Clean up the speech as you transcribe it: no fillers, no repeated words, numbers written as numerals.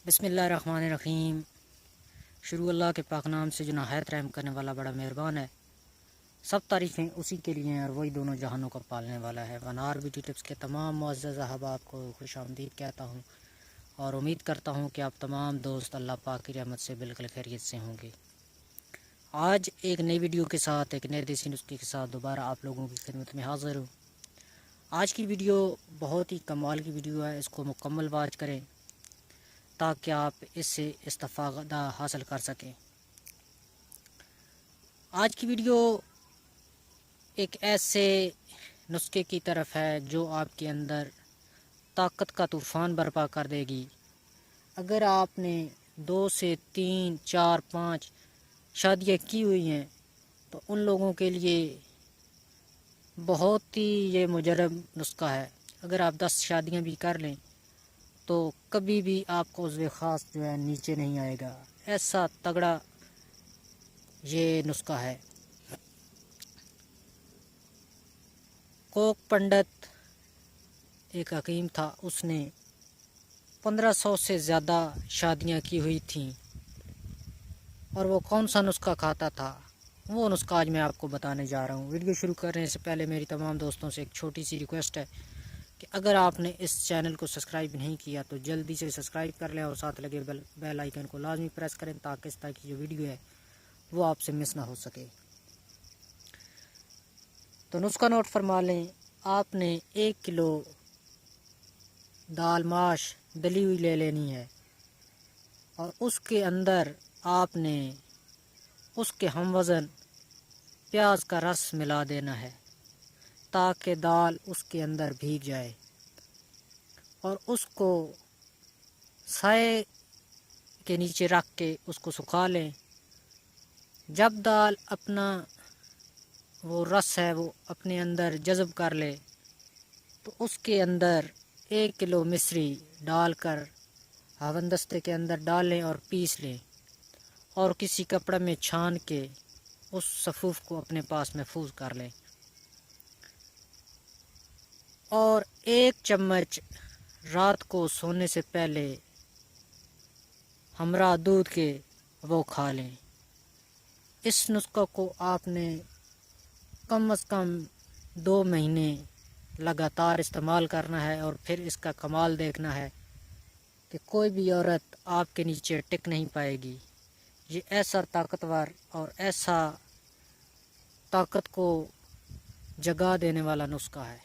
بسم اللہ الرحمن الرحیم۔ شروع اللہ کے پاک نام سے جو نہایت رحم کرنے والا بڑا مہربان ہے۔ سب تعریفیں اسی کے لیے ہیں اور وہی دونوں جہانوں کو پالنے والا ہے۔ ونار بیوٹی ٹپس کے تمام معزز احباب کو خوش آمدید کہتا ہوں اور امید کرتا ہوں کہ آپ تمام دوست اللہ پاک کی رحمت سے بالکل خیریت سے ہوں گے۔ آج ایک نئی ویڈیو کے ساتھ ایک نئے دیسی نسخے کے ساتھ دوبارہ آپ لوگوں کی خدمت میں حاضر ہوں۔ آج کی ویڈیو بہت ہی کمال کی ویڈیو ہے، اس کو مکمل واچ کریں تاکہ آپ اس سے استفادہ حاصل کر سکیں۔ آج کی ویڈیو ایک ایسے نسخے کی طرف ہے جو آپ کے اندر طاقت کا طوفان برپا کر دے گی۔ اگر آپ نے 2 سے 3 4 5 شادیاں کی ہوئی ہیں تو ان لوگوں کے لیے بہت ہی یہ مجرب نسخہ ہے۔ اگر آپ 10 شادیاں بھی کر لیں تو کبھی بھی آپ کو عضو خاص جو ہے نیچے نہیں آئے گا، ایسا تگڑا یہ نسخہ ہے۔ کوک پنڈت ایک حکیم تھا، اس نے 1500 سے زیادہ شادیاں کی ہوئی تھیں، اور وہ کون سا نسخہ کھاتا تھا وہ نسخہ آج میں آپ کو بتانے جا رہا ہوں۔ ویڈیو شروع کرنے سے پہلے میری تمام دوستوں سے ایک چھوٹی سی ریکویسٹ ہے کہ اگر آپ نے اس چینل کو سبسکرائب نہیں کیا تو جلدی سے سبسکرائب کر لیں اور ساتھ لگے بیل آئیکن کو لازمی پریس کریں تاکہ اس طرح کی جو ویڈیو ہے وہ آپ سے مس نہ ہو سکے۔ تو نسخہ نوٹ فرما لیں۔ آپ نے 1 کلو دال ماش دلی ہوئی لے لینی ہے، اور اس کے اندر آپ نے اس کے ہم وزن پیاز کا رس ملا دینا ہے تاکہ دال اس کے اندر بھیگ جائے، اور اس کو سائے کے نیچے رکھ کے اس کو سکھا لیں۔ جب دال اپنا وہ رس ہے وہ اپنے اندر جذب کر لے تو اس کے اندر 1 کلو مصری ڈال کر ہاون دستے کے اندر ڈالیں اور پیس لیں، اور کسی کپڑے میں چھان کے اس صفوف کو اپنے پاس محفوظ کر لیں، اور 1 چمچ رات کو سونے سے پہلے ہمراہ دودھ کے وہ کھا لیں۔ اس نسخہ کو آپ نے کم از کم 2 مہینے لگاتار استعمال کرنا ہے، اور پھر اس کا کمال دیکھنا ہے کہ کوئی بھی عورت آپ کے نیچے ٹک نہیں پائے گی۔ یہ ایسا طاقتور اور ایسا طاقت کو جگا دینے والا نسخہ ہے۔